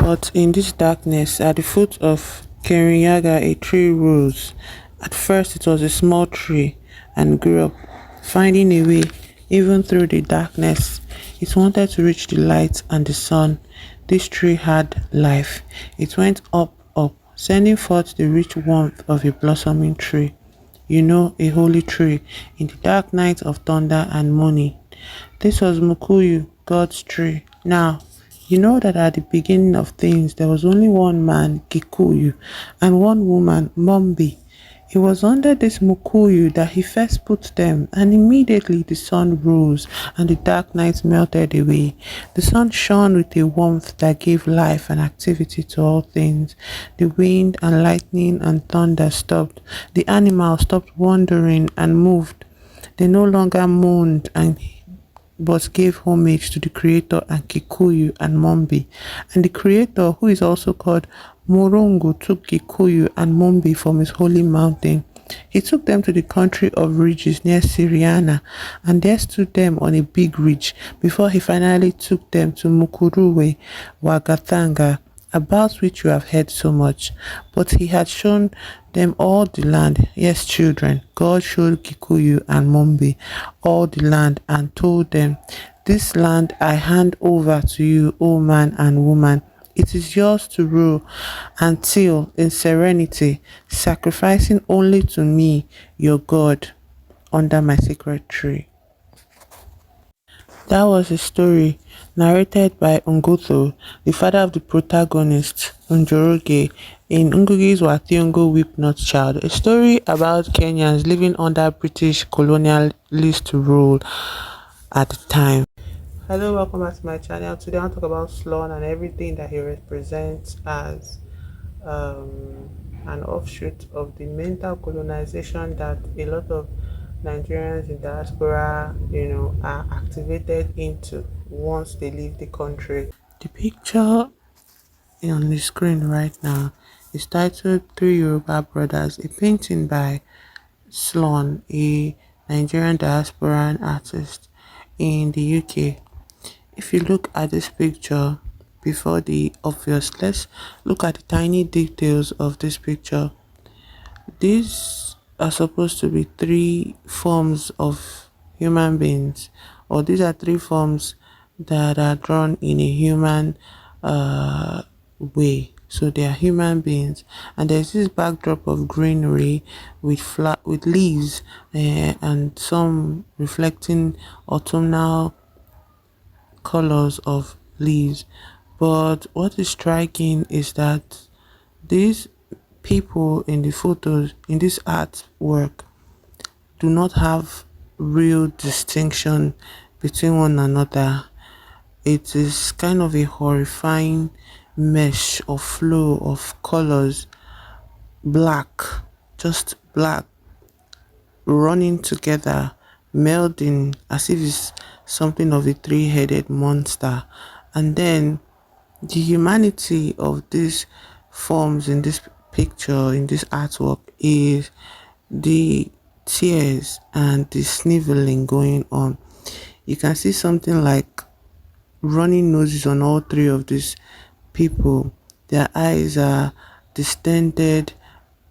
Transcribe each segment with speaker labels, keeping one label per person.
Speaker 1: But in this darkness, at the foot of Kirinyaga, a tree rose. At first, it was a small tree and grew up, finding a way even through the darkness. It wanted to reach the light and the sun. This tree had life. It went up, up, sending forth the rich warmth of a blossoming tree. You know, a holy tree in the dark night of thunder and mourning. This was Mukuyu, God's tree. Now, you know that at the beginning of things there was only one man, Gikuyu, and one woman, Mombi. It was under this Mukuyu that he first put them, and immediately the sun rose and the dark night melted away. The sun shone with a warmth that gave life and activity to all things. The wind and lightning and thunder stopped. The animals stopped wandering and moved. They no longer moaned and but gave homage to the creator and Kikuyu and Mombi. And the creator, who is also called Morongo, took Kikuyu and Mombi from his holy mountain. He took them to the country of ridges near Syriana, and there stood them on a big ridge before he finally took them to Mukuruwe, Wagatanga, about which you have heard so much. But he had shown them all the land. Yes, children, God showed Kikuyu and Mombi all the land and told them, "This land I hand over to you, O man and woman. It is yours to rule until in serenity, sacrificing only to me, your God, under my sacred tree." That was a story narrated by Ngutho, the father of the protagonist, Njoroge, in Ngugi's Wathiongo Weep Not Child, a story about Kenyans living under British colonialist rule at the time. Hello, welcome back to my channel. Today I want to talk about Slawn and everything that he represents as an offshoot of the mental colonization that a lot of Nigerians in diaspora, are activated into once they leave the country. The picture on the screen right now is titled Three Yoruba Brothers, a painting by Slawn, a Nigerian diasporan artist in the UK. If you look at this picture before the obvious, let's look at the tiny details of this picture. These are supposed to be three forms of human beings, or these are three forms that are drawn in a human way. So they are human beings, and there's this backdrop of greenery with leaves and some reflecting autumnal colors of leaves. But what is striking is that these people in the photos in this artwork do not have real distinction between one another. It is kind of a horrifying mesh or flow of colors, black, just black, running together, melding as if it's something of a three-headed monster. And then the humanity of these forms in this picture, in this artwork, is the tears and the sniveling going on. You can see something like running noses on all three of these people. Their eyes are distended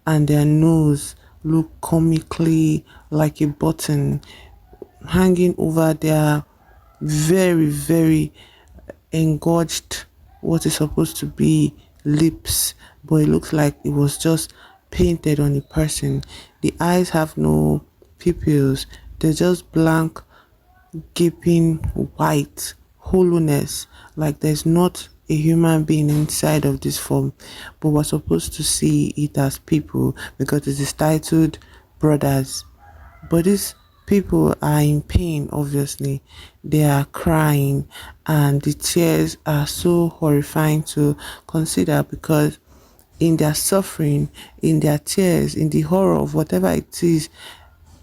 Speaker 1: and their nose look comically like a button hanging over their very, very engorged, what is supposed to be lips, but it looks like it was just painted on a person. The eyes have no pupils, they're just blank, gaping white hollowness, like there's not a human being inside of this form, but we're supposed to see it as people because it is titled Brothers. But these people are in pain, obviously. They are crying, and the tears are so horrifying to consider because in their suffering, in their tears, in the horror of whatever it is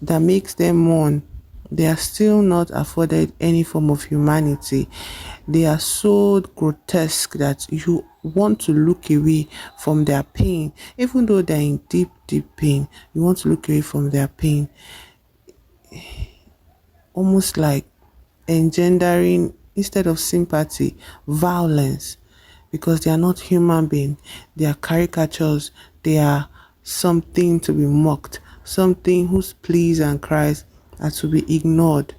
Speaker 1: that makes them mourn, they are still not afforded any form of humanity. They are so grotesque that you want to look away from their pain. Even though they're in deep, deep pain, you want to look away from their pain. Almost like engendering, instead of sympathy, violence. because they are not human beings. They are caricatures. They are something to be mocked, something whose pleas and cries are to be ignored.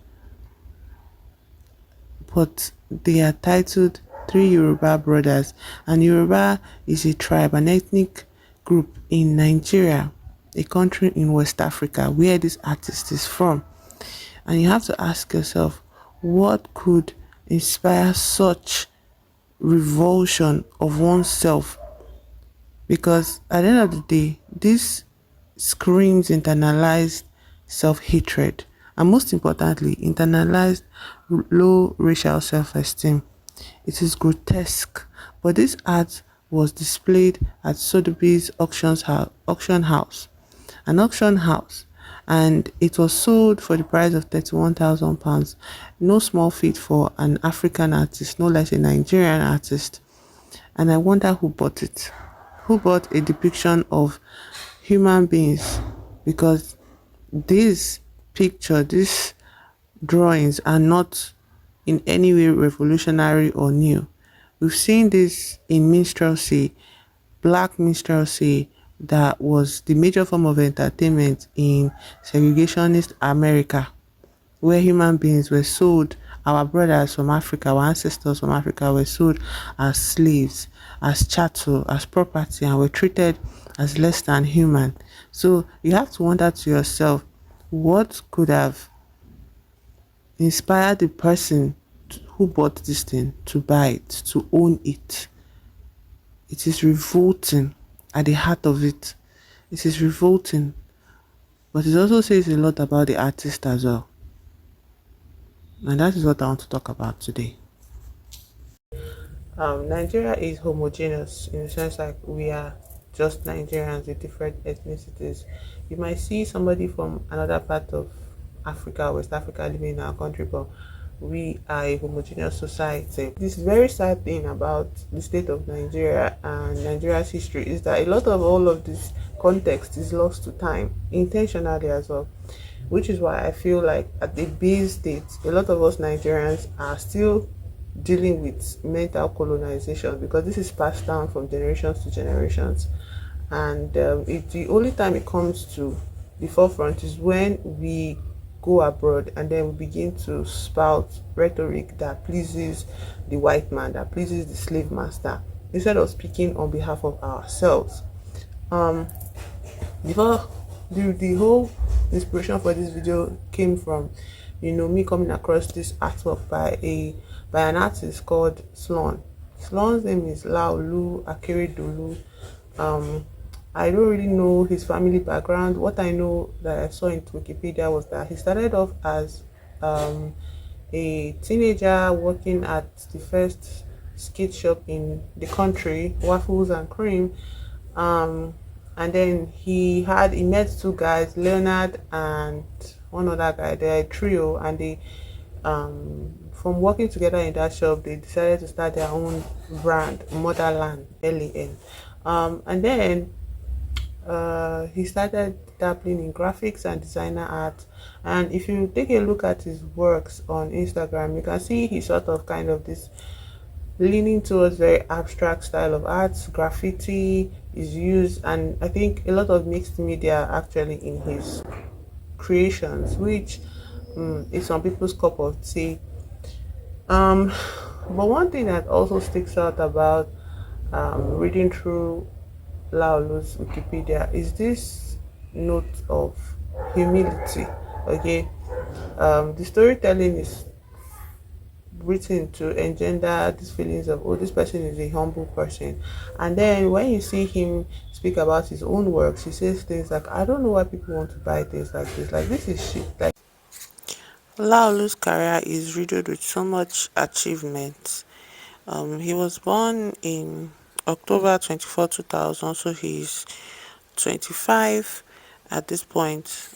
Speaker 1: But they are titled Three Yoruba Brothers, and Yoruba is a tribe, an ethnic group in Nigeria, a country in West Africa where this artist is from. And you have to ask yourself, what could inspire such revulsion of oneself? Because at the end of the day, this screams internalized self-hatred, and most importantly, internalized low racial self-esteem. It is grotesque, but this art was displayed at Sotheby's auction house, an auction house, and it was sold for the price of £31,000. No small feat for an African artist, no less a Nigerian artist. And I wonder who bought it. Who bought a depiction of human beings? Because this picture, these drawings are not in any way revolutionary or new. We've seen this in minstrelsy, black minstrelsy, that was the major form of entertainment in segregationist America, where human beings were sold. Our brothers from Africa, our ancestors from Africa were sold as slaves, as chattel, as property, and were treated as less than human. So you have to wonder to yourself, what could have inspired the person who bought this thing to buy it, to own it? It is revolting at the heart of it. It is revolting, but it also says a lot about the artist as well. And that is what I want to talk about today. Nigeria is homogeneous in the sense like we are just Nigerians with different ethnicities. You might see somebody from another part of Africa, West Africa, living in our country, but we are a homogeneous society. This very sad thing about the state of Nigeria and Nigeria's history is that a lot of all of this context is lost to time, intentionally as well. Which is why I feel like at the base state, a lot of us Nigerians are still dealing with mental colonization, because this is passed down from generations to generations. And the only time it comes to the forefront is when we go abroad and then we begin to spout rhetoric that pleases the white man, that pleases the slave master, instead of speaking on behalf of ourselves. Before the whole inspiration for this video came from, me coming across this artwork by an artist called Slawn. Slawn's name is Laolu Akeredolu. I don't really know his family background. What I know that I saw in Wikipedia was that he started off as a teenager working at the first skate shop in the country, Waffles and Cream. And then he met two guys, Leonard and one other guy. They're a trio, and they from working together in that shop, they decided to start their own brand, Motherland, LAN. And then he started dabbling in graphics and designer art. And if you take a look at his works on Instagram, you can see he sort of kind of this leaning towards very abstract style of art. Graffiti is used, and I think a lot of mixed media actually in his creations, which is some people's cup of tea. But one thing that also sticks out about reading through Laolu's Wikipedia is this note of humility. Okay, the storytelling is written to engender these feelings of, oh, this person is a humble person. And then when you see him speak about his own works, he says things like, I don't know why people want to buy things like this. Like, this is shit. Like, Laolu's career is riddled with so much achievement. He was born in October 24, 2000, so he's 25 at this point.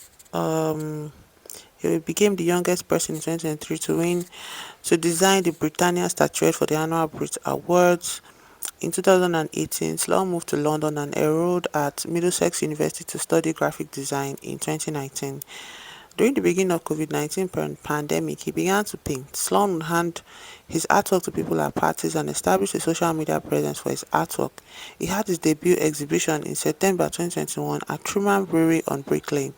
Speaker 1: He became the youngest person in 2023 to design the Britannia statuette for the annual Brit Awards. In 2018, Slawn moved to London and enrolled at Middlesex University to study graphic design in 2019. During the beginning of COVID-19 pandemic, he began to paint. Slawn would hand his artwork to people at parties and establish a social media presence for his artwork. He had his debut exhibition in September 2021 at Truman Brewery on Brick Lane.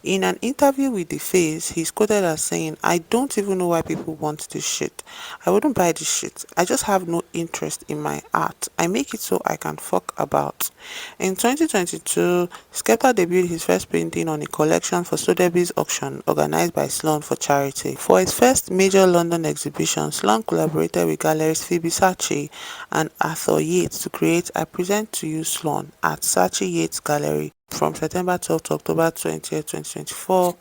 Speaker 1: In an interview with The Face, he's quoted as saying, "I don't even know why people want this shit. I wouldn't buy this shit. I just have no interest in my art. I make it so I can fuck about." In 2022, Skepta debuted his first painting on a collection for Sotheby's auction organized by Sloan for charity. For his first major London exhibition, Sloan collaborated with gallerist Phoebe Sachi and Arthur Yates to create "I Present to You Sloan" at Sachi Yates Gallery from September 12 to October 20th, 2024.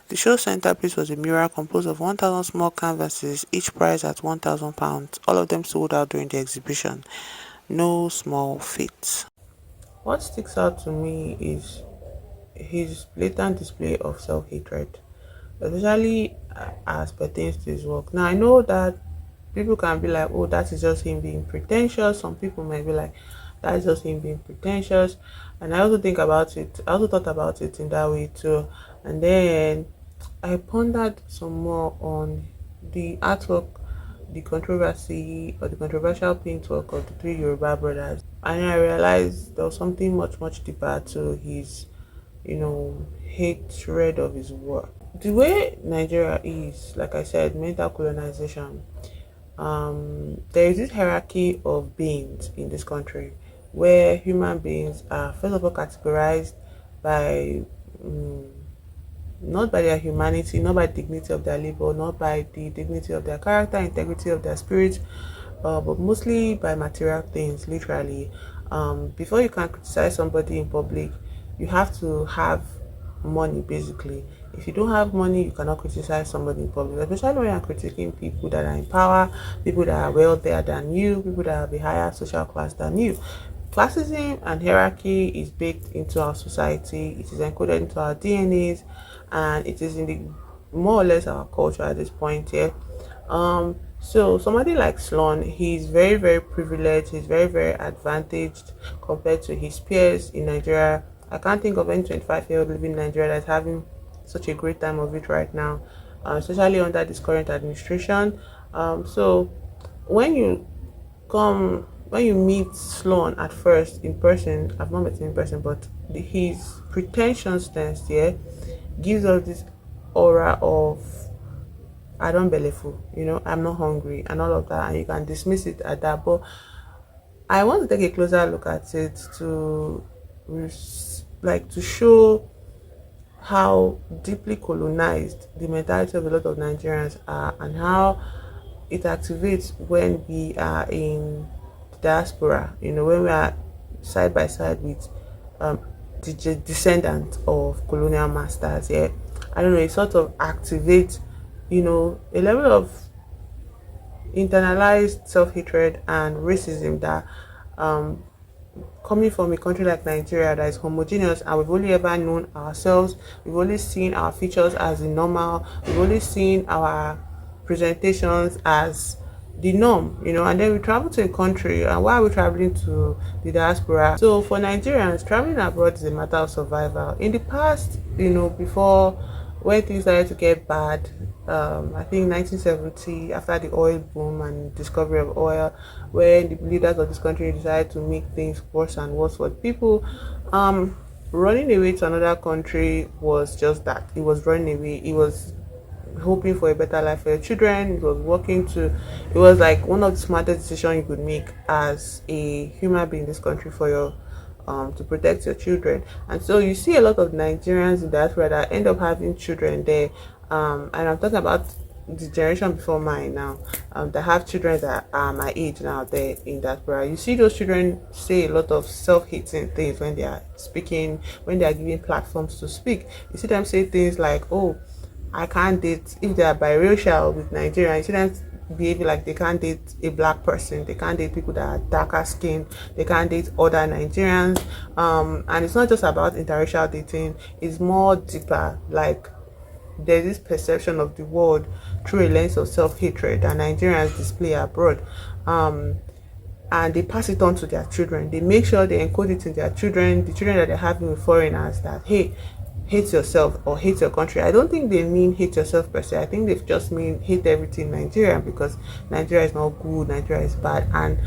Speaker 1: The show's centerpiece was a mural composed of 1,000 small canvases, each priced at £1,000. All of them sold out during the exhibition. No small feat. What sticks out to me is his blatant display of self-hatred, especially as pertains to his work. Now, I know that people can be like, oh, that is just him being pretentious. Some people might be like, that's just him being pretentious. And I also think about it, I also thought about it in that way too. And then I pondered some more on the artwork, the controversy or the controversial paintwork of the three Yoruba brothers. And I realized there was something much, much deeper to his, hatred of his work. The way Nigeria is, like I said, mental colonization, there is this hierarchy of beings in this country where human beings are first of all categorized by not by their humanity, not by the dignity of their labor, not by the dignity of their character, integrity of their spirit, but mostly by material things, literally. Before you can criticize somebody in public, you have to have money, basically. If you don't have money, you cannot criticize somebody in public, especially when you're critiquing people that are in power, people that are wealthier than you, people that have a higher social class than you. Classism and hierarchy is baked into our society, it is encoded into our DNAs, and it is in the more or less our culture at this point here. So somebody like Sloan, he's very, very privileged, he's very, very advantaged compared to his peers in Nigeria. I can't think of any 25-year-old living in Nigeria that's having such a great time of it right now, especially under this current administration. So when you meet Sloan at first in person, I've not met him in person, but his pretentiousness here gives us this aura of I don't bellyful, I'm not hungry and all of that, and you can dismiss it at that. But I want to take a closer look at it to show how deeply colonized the mentality of a lot of Nigerians are, and how it activates when we are in diaspora, when we are side by side with the descendants of colonial masters. Yeah, I don't know, it sort of activates, a level of internalized self-hatred and racism that coming from a country like Nigeria that is homogeneous, and we've only ever known ourselves, we've only seen our features as the normal, we've only seen our presentations as the norm, and then we travel to a country, and why are we traveling to the diaspora? So for Nigerians, traveling abroad is a matter of survival. In the past, before when things started to get bad, I think 1970, after the oil boom and discovery of oil, when the leaders of this country decided to make things worse and worse for the people, running away to another country was just that. It was running away. It was hoping for a better life for your children. It was like one of the smartest decisions you could make as a human being in this country for your to protect your children. And so you see a lot of Nigerians in diaspora that end up having children there, and I'm talking about the generation before mine now, that have children that are my age now there in diaspora. You see those children say a lot of self-hating things when they are speaking, when they are given platforms to speak. You see them say things like, oh, I can't date, if they are biracial with Nigeria, you see them behaving like they can't date a black person, they can't date people that are darker skinned, they can't date other Nigerians, and it's not just about interracial dating, it's more deeper. Like, there's this perception of the world through a lens of self-hatred that Nigerians display abroad, and they pass it on to their children. They make sure they encode it in their children, the children that they're having with foreigners, that hey, hate yourself or hate your country. I don't think they mean hate yourself per se. I think they've just mean hate everything Nigeria, because Nigeria is not good, Nigeria is bad, and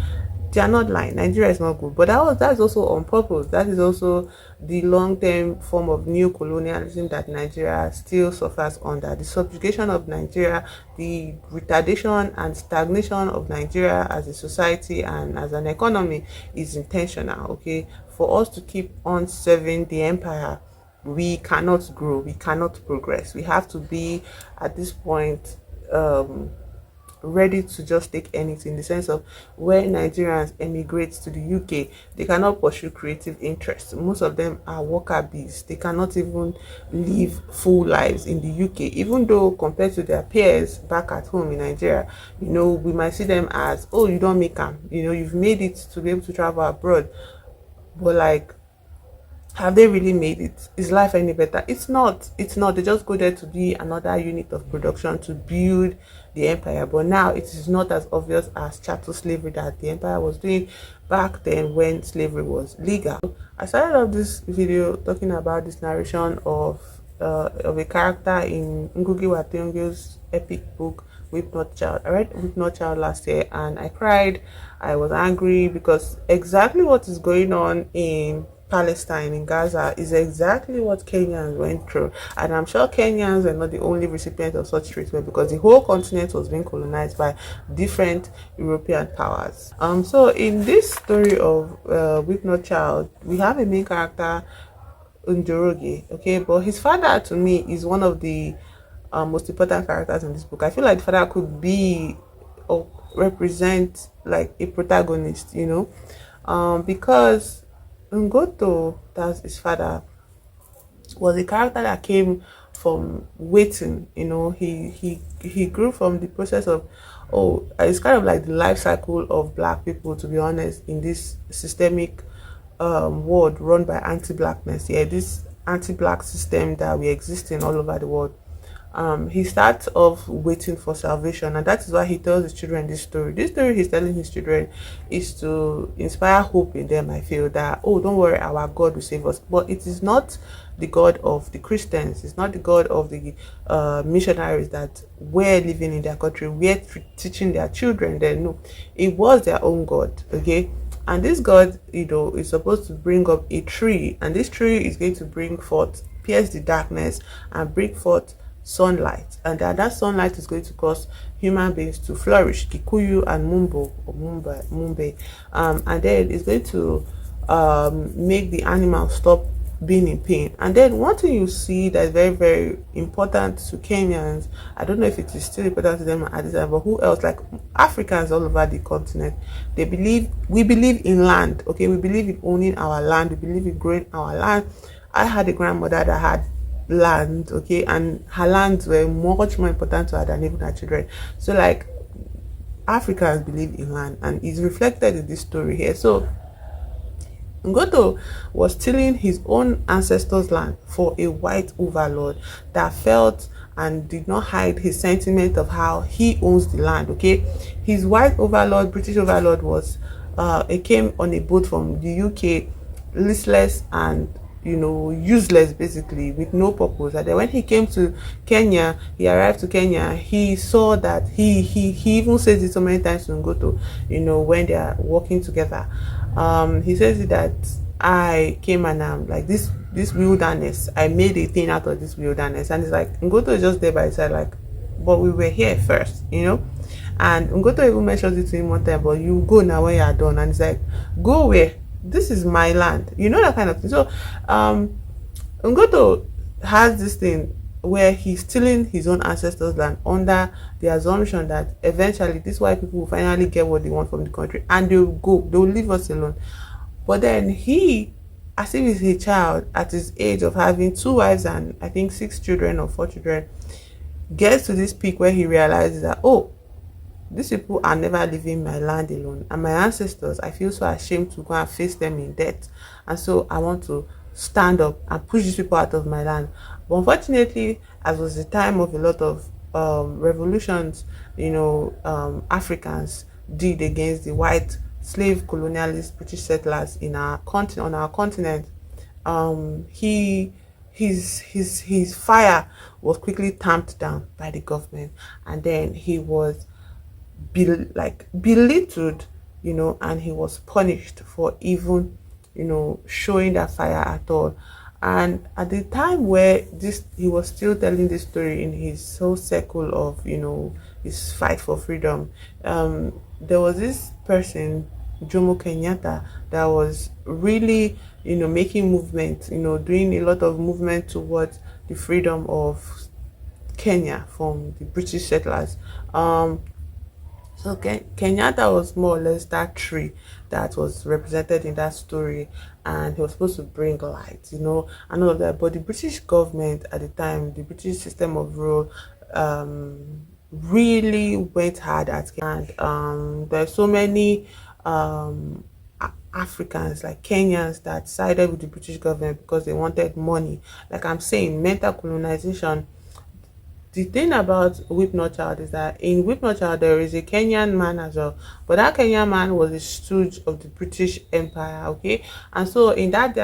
Speaker 1: they are not lying. Nigeria is not good, but that's also on purpose. That is also the long-term form of neo-colonialism that Nigeria still suffers under. The subjugation of Nigeria, the retardation and stagnation of Nigeria as a society and as an economy is intentional. Okay, for us to keep on serving the empire, we cannot grow, we cannot progress. We have to be at this point ready to just take anything, in the sense of when Nigerians emigrate to the UK, they cannot pursue creative interests. Most of them are worker bees. They cannot even live full lives in the UK, even though compared to their peers back at home in Nigeria, we might see them as, oh, you don't make them, you've made it to be able to travel abroad. But like, have they really made it? Is life any better? It's not. They just go there to be another unit of production to build the empire. But now it is not as obvious as chattel slavery that the empire was doing back then when slavery was legal. I started off this video talking about this narration of a character in Ngugi wa Thiong'o's epic book Weep Not Child. I read Weep Not Child last year and I cried. I was angry because exactly what is going on in Palestine, in Gaza, is exactly what Kenyans went through. And I'm sure Kenyans are not the only recipients of such treatment, because the whole continent was being colonized by different European powers. So in this story of Weep Not Child, we have a main character, Njoroge, okay, but his father to me is one of the most important characters in this book. I feel like the father could be or represent like a protagonist, because Ngoto, that's his father, was a character that came from waiting. He grew from the process of, it's kind of like the life cycle of black people, to be honest, in this systemic world run by anti-blackness. Yeah, this anti-black system that we exist in all over the world. He starts off waiting for salvation, and that is why he tells his children this story. This story he's telling his children is to inspire hope in them. I feel that, don't worry, our God will save us. But it is not the God of the Christians. It's not the God of the missionaries that were living in their country, were teaching their children. Then no, it was their own God. Okay. And this God, is supposed to bring up a tree, and this tree is going to bring forth, pierce the darkness, and bring forth sunlight, and that sunlight is going to cause human beings to flourish, Kikuyu and Mumbo or Mumbe, and then it's going to make the animals stop being in pain. And then one thing you see that is very, very important to Kenyans, I don't know if it is still important to them at this time, but who else, like Africans all over the continent, we believe in land. Okay, we believe in owning our land, we believe in growing our land. I had a grandmother that had land, okay, and her lands were much more important to her than even her children. So like, Africans believe in land, and it's reflected in this story here. So Ngoto was stealing his own ancestors' land for a white overlord that felt and did not hide his sentiment of how he owns the land. Okay, his white overlord, British overlord, was he came on a boat from the UK, listless and useless, basically, with no purpose. And then when he came to Kenya, he arrived to Kenya, he saw that he even says it so many times to Ngoto, when they are working together. He says that I came and I'm like this wilderness, I made a thing out of this wilderness. And it's like, Ngoto is just there by his side, like, but we were here first, and Ngoto even mentions it to him one time, but you go now when you are done. And it's like, go where? This is my land, that kind of thing. So Ngoto has this thing where he's stealing his own ancestors' land under the assumption that eventually these white people will finally get what they want from the country and they'll leave us alone. But then he, as if he's a child at his age of having 2 wives and I think 6 children or 4 children, gets to this peak where he realizes that, these people are never leaving my land alone, and my ancestors, I feel so ashamed to go and face them in death, and so I want to stand up and push these people out of my land. But unfortunately, as was the time of a lot of revolutions, Africans did against the white slave colonialist British settlers on our continent, he his fire was quickly tamped down by the government, and then he was belittled, and he was punished for even, showing that fire at all. And at the time where this he was still telling this story in his whole circle of, his fight for freedom, there was this person, Jomo Kenyatta, that was really, making movement, doing a lot of movement towards the freedom of Kenya from the British settlers. So Kenyatta was more or less that tree that was represented in that story, and he was supposed to bring light, and all of that. But the British government at the time, the British system of rule, really went hard at Kenya. And there's so many Africans, like Kenyans, that sided with the British government because they wanted money. Like I'm saying, mental colonization. The thing about Whip Not Child is that in Whip Not Child there is a Kenyan man as well, but that Kenyan man was a stooge of the British Empire, okay? And so in that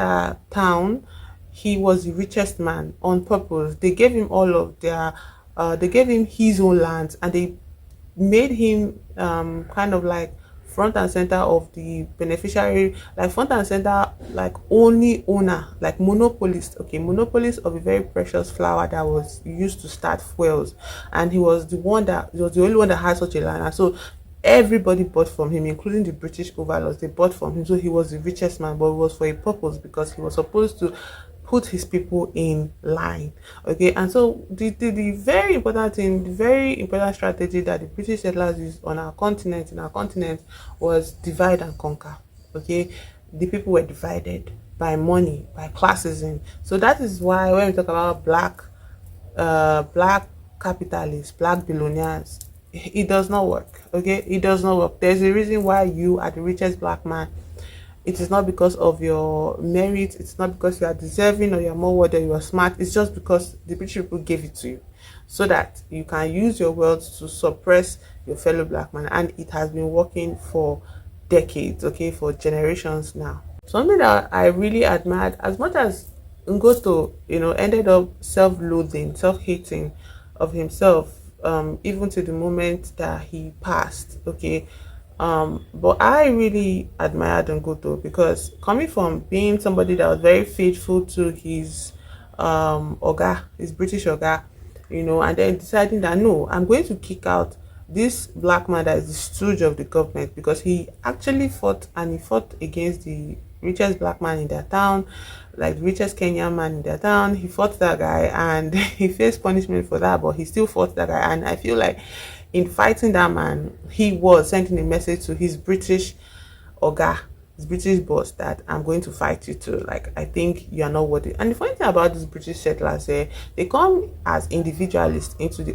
Speaker 1: town, he was the richest man on purpose. They gave him all of they gave him his own lands, and they made him kind of like front and center of the beneficiary, like front and center, like only owner, like monopolist, okay, monopolist of a very precious flower that was used to start fuels. And he was the only one that had such a land. And so everybody bought from him, including the British overlords. They bought from him. So he was the richest man, but it was for a purpose, because he was supposed to put his people in line, okay? And so the very important thing, the very important strategy that the British settlers used on our continent, was divide and conquer, okay? The people were divided by money, by classism. So that is why when we talk about black capitalists, black billionaires, it does not work, okay? It does not work. There's a reason why you are the richest black man. It is not because of your merit. It's not because you are deserving or you're more worthy or you are smart. It's just because the British people gave it to you so that you can use your wealth to suppress your fellow black man. And it has been working for decades, okay, for generations now. Something that I really admired, as much as Ngoto, ended up self-loathing, self-hating of himself, even to the moment that he passed, okay. But I really admired Ngoto, because coming from being somebody that was very faithful to his his British oga, and then deciding that no, I'm going to kick out this black man that is the stooge of the government, because he actually fought against the richest black man in their town, like the richest Kenyan man in their town. He fought that guy, and he faced punishment for that, but he still fought that guy. And I feel like in fighting that man, he was sending a message to his British oga, his British boss, that I'm going to fight you too. Like, I think you are not worthy. And the funny thing about these British settlers, they come as individualists into the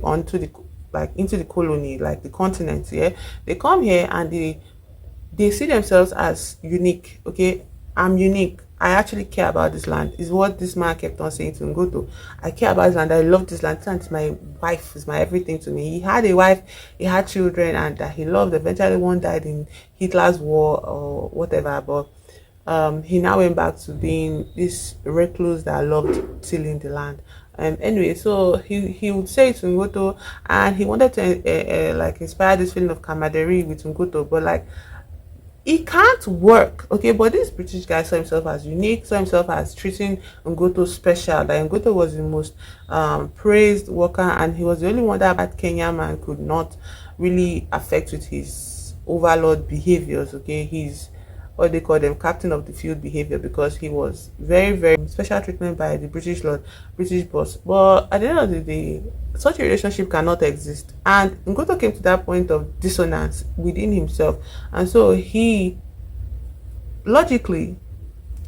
Speaker 1: colony, like the continent. Yeah, they come here and they see themselves as unique. Okay, I'm unique. I actually care about this land, is what this man kept on saying to Ngoto. I care about this land. I love this land. It's my wife, it's my everything to me. He had a wife, he had children, and that he loved. Eventually, one died in Hitler's war or whatever. But he now went back to being this recluse that loved tilling the land. Anyway, so he would say to Ngoto, and he wanted to like inspire this feeling of camaraderie with Ngoto, but like, it can't work, okay? But this British guy saw himself as unique, saw himself as treating Ngoto special. That Ngoto was the most praised worker, and he was the only one that Kenyan man could not really affect with his overlord behaviors, okay? His, what they call them, captain of the field behavior, because he was very, very special treatment by the British boss. But at the end of the day, such a relationship cannot exist. And Ngoto came to that point of dissonance within himself. And so he, logically,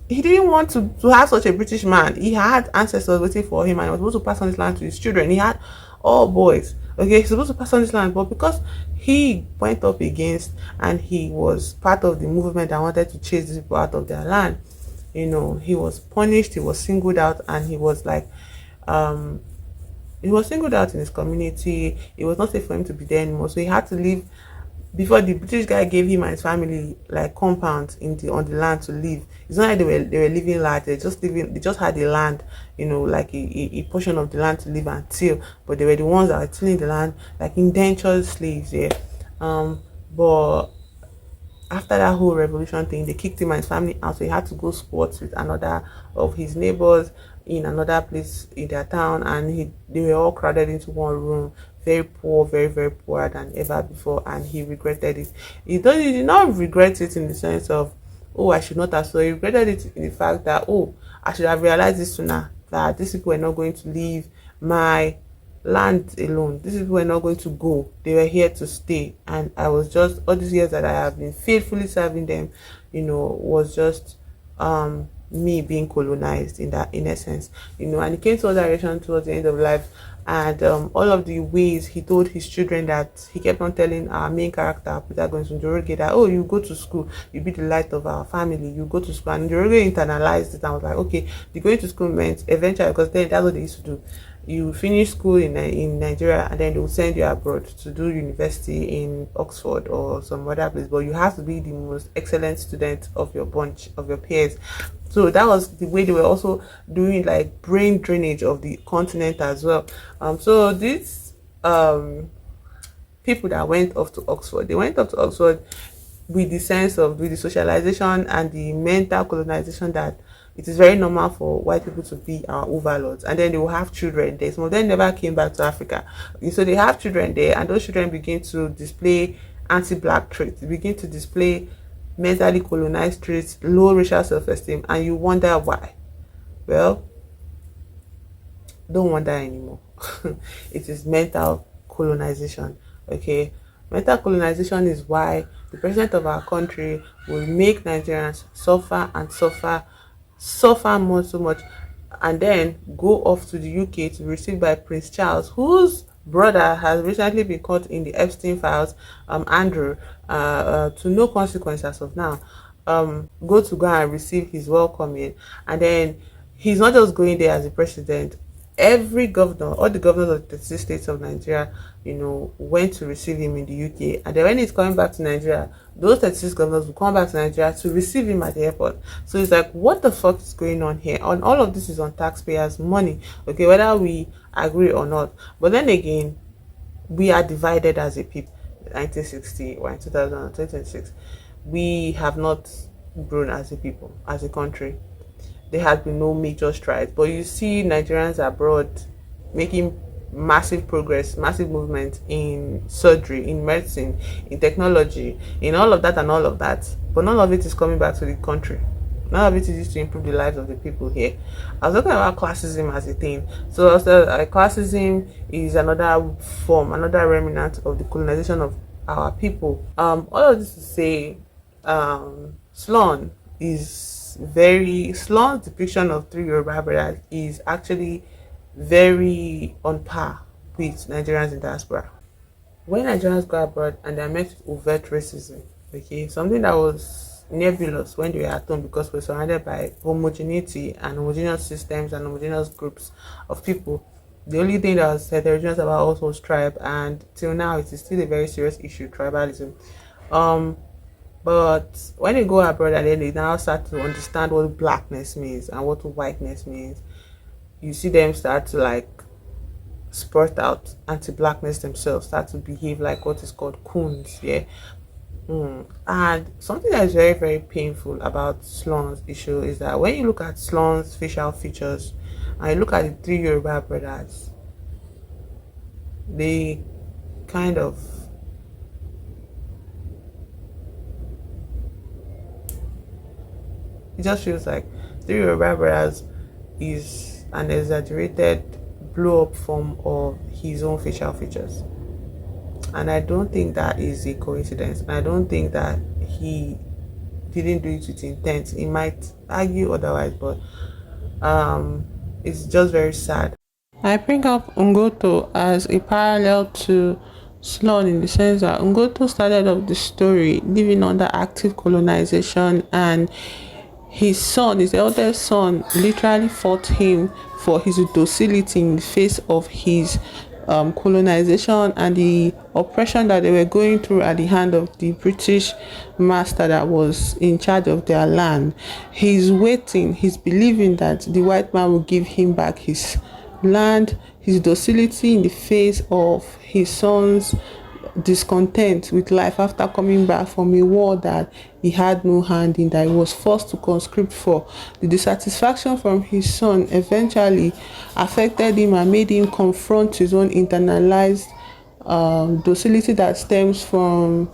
Speaker 1: he didn't want to have such a British man. He had ancestors waiting for him, and he was supposed to pass on this land to his children. He had all boys, okay? He's supposed to pass on this land, but because he went up against, and he was part of the movement that wanted to chase these people out of their land, he was punished, he was singled out, and he was like, he was singled out in his community. It was not safe for him to be there anymore, so he had to leave before the British guy gave him and his family like compounds in the on the land to live. It's not like they were living large. They just had the land, like a portion of the land to live and till. But they were the ones that were tilling the land, like indentured slaves. Yeah. But after that whole revolution thing, they kicked him and his family out, so he had to go squat with another of his neighbors in another place in their town, and they were all crowded into one room, very poor, very very poorer than ever before, and he regretted it. He did not regret it in the sense of, oh, I should not have. So he regretted it in the fact that, oh, I should have realized this sooner, that these people were not going to leave my land alone. These people were not going to go. They were here to stay. And I was just, all these years that I have been faithfully serving them, was just me being colonized in that, in essence. And he came to other direction towards the end of life. And all of the ways he told his children, that he kept on telling our main character, Peter Gonzalo, that, oh, you go to school, you be the light of our family, you go to school. And Njoroge internalized it and was like, okay, the going to school meant eventually, because then that's what they used to do. You finish school in Nigeria, and then they will send you abroad to do university in Oxford or some other place, but you have to be the most excellent student of your bunch, of your peers. So that was the way they were also doing like brain drainage of the continent as well. So these people that went off to Oxford, they went off to Oxford with the sense of, with the socialization and the mental colonization, that it is very normal for white people to be our overlords, and then they will have children there. Some of them never came back to Africa. So they have children there, and those children begin to display anti-black traits. They begin to display mentally colonized traits, low racial self-esteem, and you wonder why. Well, don't wonder anymore. It is mental colonization. Okay, mental colonization is why the president of our country will make Nigerians suffer and suffer more, so much, and then go off to the UK to be received by Prince Charles, whose brother has recently been caught in the Epstein files, Andrew, to no consequence as of now. Go and receive his welcoming, and then he's not just going there as a president. Every governor, all the governors of the 36 states of Nigeria, went to receive him in the UK. And then when he's coming back to Nigeria, those 36 governors will come back to Nigeria to receive him at the airport. So it's like, what the fuck is going on here? And all of this is on taxpayers' money, okay, whether we agree or not. But then again, we are divided as a people. 1960 or in 2026, we have not grown as a people, as a country. There has been no major strides, but you see Nigerians abroad making massive progress, massive movement in surgery, in medicine, in technology, in all of that and all of that. But none of it is coming back to the country. None of it is used to improve the lives of the people here. I was talking about classism as a thing. So classism is another form, another remnant of the colonization of our people. All of this to say, slawn Slawn's depiction of three Yoruba brothers is actually very on par with Nigerians in diaspora. When Nigerians go abroad and they are met with overt racism, okay, something that was nebulous when they were at home, because we're surrounded by homogeneity and homogeneous systems and homogeneous groups of people. The only thing that was heterogeneous about us was tribe, and till now it is still a very serious issue, tribalism. But when they go abroad and then they now start to understand what blackness means and what whiteness means, you see them start to like spurt out anti-blackness themselves, start to behave like what is called coons. Yeah. And something that is very very painful about Slawn's issue is that when you look at Slawn's facial features and you look at the three Yoruba brothers, they kind of, it just feels like three Yoruba brothers is an exaggerated blow up form of his own facial features. And I don't think that is a coincidence. I don't think that he didn't do it with intent. He might argue otherwise, but it's just very sad. I bring up Ngoto as a parallel to Slawn in the sense that Ngoto started off the story living under active colonization, and his son, his eldest son, literally fought him for his docility in the face of his colonization and the oppression that they were going through at the hand of the British master that was in charge of their land. He's waiting, he's believing that the white man will give him back his land, his docility in the face of his son's discontent with life after coming back from a war that he had no hand in, that he was forced to conscript for. The dissatisfaction from his son eventually affected him and made him confront his own internalized docility that stems from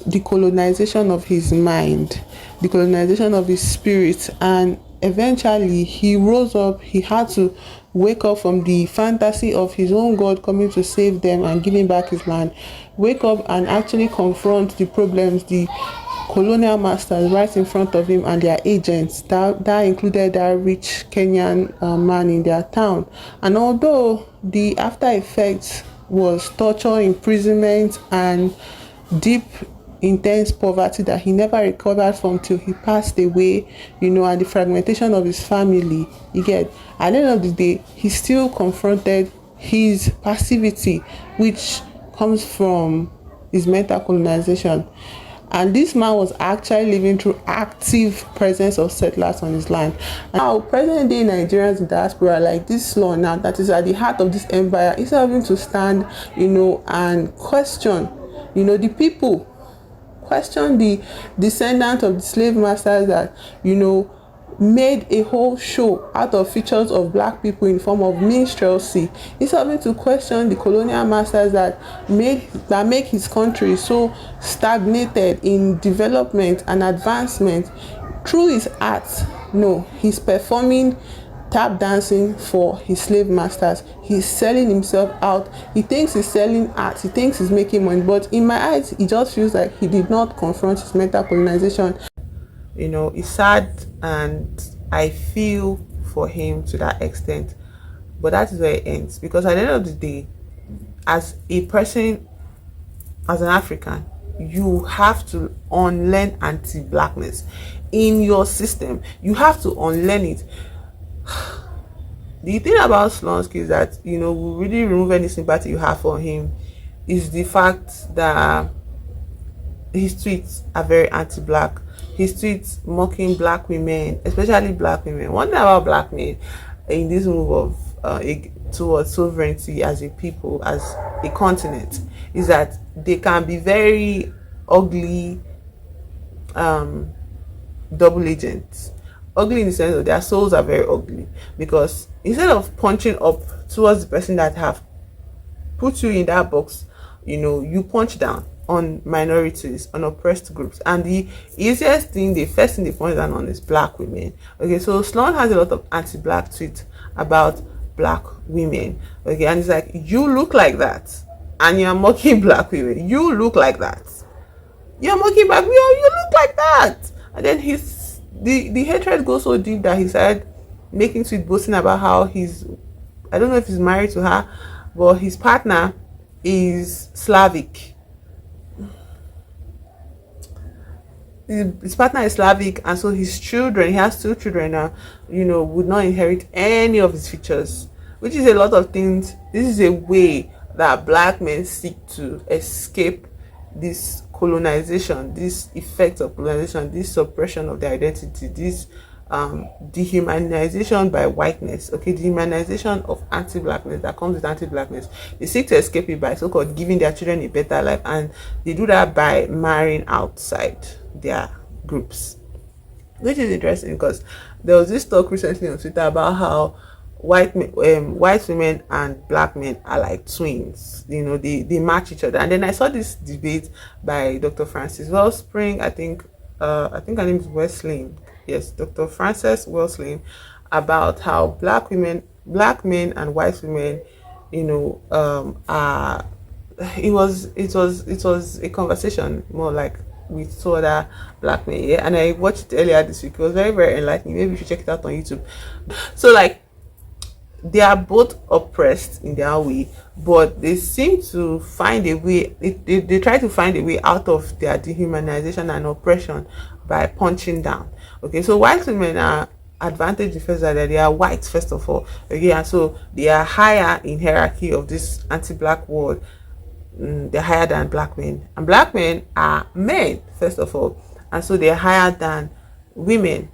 Speaker 1: the colonization of his mind, the colonization of his spirit, and eventually he rose up. He had to wake up from the fantasy of his own God coming to save them and giving back his land, wake up and actually confront the problems the colonial masters right in front of him and their agents. That included that rich Kenyan man in their town. And although the after effects was torture, imprisonment, and deep intense poverty that he never recovered from till he passed away, and the fragmentation of his family, you get, at the end of the day, he still confronted his passivity, which comes from his mental colonization. And this man was actually living through active presence of settlers on his land. And now, present day Nigerians in diaspora, like this slawn now that is at the heart of this empire, is having to stand, and question, the people, question the descendants of the slave masters that, made a whole show out of features of black people in form of minstrelsy. He's having to question the colonial masters that make his country so stagnated in development and advancement through his art. No, he's performing tap dancing for his slave masters. He's selling himself out. He thinks he's selling art. He thinks he's making money. But in my eyes, it just feels like he did not confront his mental colonization. It's sad and I feel for him to that extent. But that is where it ends. Because at the end of the day, as a person, as an African, you have to unlearn anti-blackness in your system. You have to unlearn it. The thing about Slonsky is that, we really remove any sympathy you have for him is the fact that his tweets are very anti-black. His tweets mocking black women, especially black women. One thing about black men in this move of towards sovereignty as a people, as a continent, is that they can be very ugly double agents. Ugly in the sense of their souls are very ugly, because instead of punching up towards the person that have put you in that box, you punch down on minorities, on oppressed groups. And the easiest thing, the first thing they point down on is black women. Okay, so Sloan has a lot of anti-black tweets about black women. Okay, and it's like, you look like that and you're mocking black women. You look like that. You're mocking black women. You look like that. And then the hatred goes so deep that he started making tweet boasting about how I don't know if he's married to her, but his partner is Slavic. His partner is Slavic, and so his children, he has 2 children now, would not inherit any of his features, which is a lot of things. This is a way that black men seek to escape this colonization, this effect of colonization, this suppression of their identity, this dehumanization by whiteness, okay, dehumanization of anti-blackness that comes with anti-blackness. They seek to escape it by so-called giving their children a better life, and they do that by marrying outside their groups, which is interesting because there was this talk recently on Twitter about how white women and black men are like twins. They match each other. And then I saw this debate by Dr. Frances Wellspring. I think her name is Wesleyan. Yes, Dr. Frances Wellspring, about how black men and white women, are. It was a conversation more like with 2 other black men. Yeah, and I watched it earlier this week. It was very, very enlightening. Maybe you should check it out on YouTube. So like, they are both oppressed in their way, but they seem to find a way. They try to find a way out of their dehumanization and oppression by punching down. Okay, so white women are advantage the first that they are white first of all. Okay, and so they are higher in hierarchy of this anti-black world. They're higher than black men, and black men are men first of all, and so they're higher than women,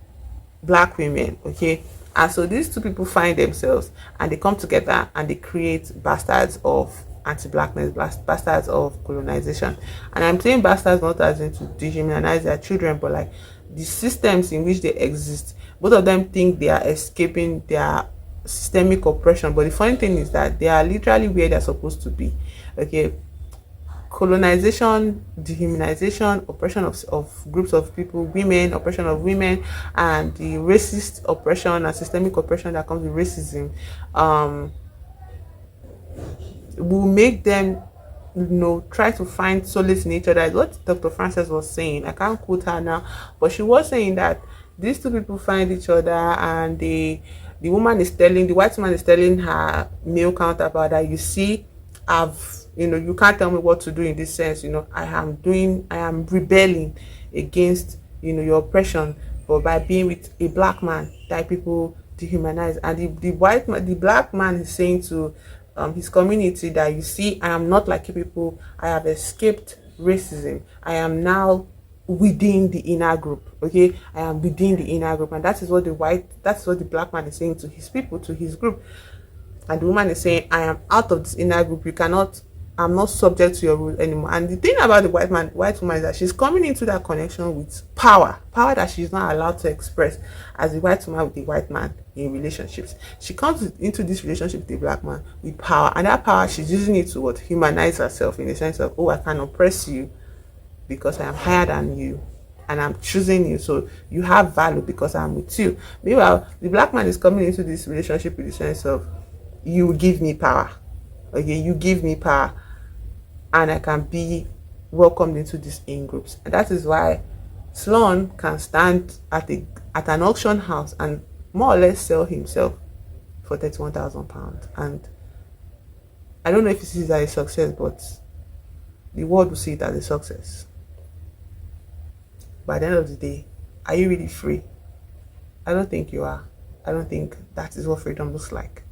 Speaker 1: black women. Okay, and so these two people find themselves and they come together and they create bastards of anti-blackness, bastards of colonization. And I'm saying bastards not as in to dehumanize their children, but like the systems in which they exist. Both of them think they are escaping their systemic oppression, but the funny thing is that they are literally where they're supposed to be. Okay, colonization, dehumanization, oppression of groups of people, women, oppression of women, and the racist oppression and systemic oppression that comes with racism, will make them, try to find solace in each other. What Dr. Frances was saying, I can't quote her now, but she was saying that these two people find each other, and the white woman is telling her male counterpart that, you see, you can't tell me what to do in this sense. I am rebelling against, your oppression, but by being with a black man that people dehumanize. And the black man is saying to his community that, you see, I am not like you people. I have escaped racism. I am now within the inner group. Okay, I am within the inner group, and that's what the black man is saying to his people, to his group. And the woman is saying, I am out of this inner group. I'm not subject to your rule anymore. And the thing about the white woman is that she's coming into that connection with power that she's not allowed to express as the white woman with the white man in relationships. She comes into this relationship with the black man with power, and that power, she's using it to humanize herself, in the sense of, oh, I can oppress you because I am higher than you, and I'm choosing you, so you have value because I'm with you. Meanwhile, the black man is coming into this relationship with the sense of, you give me power. Okay, you give me power, and I can be welcomed into these in groups. And that is why Slawn can stand at an auction house and more or less sell himself for £31,000. And I don't know if he sees that as a success, but the world will see it as a success. By the end of the day, are you really free? I don't think you are. I don't think that is what freedom looks like.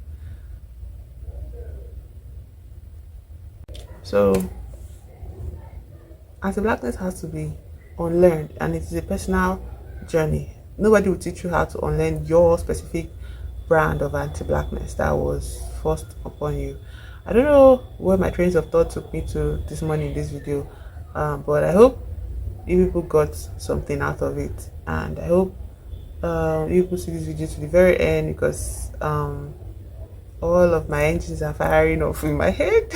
Speaker 1: So, anti-blackness has to be unlearned, and it is a personal journey. Nobody will teach you how to unlearn your specific brand of anti-blackness that was forced upon you. I don't know where my trains of thought took me to this morning in this video, but I hope you people got something out of it, and I hope you people see this video to the very end, because all of my engines are firing off in my head.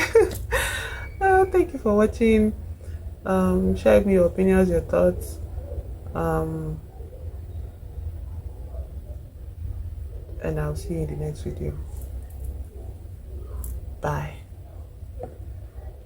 Speaker 1: Thank you for watching. Share with me your opinions, your thoughts, and I'll see you in the next video. Bye.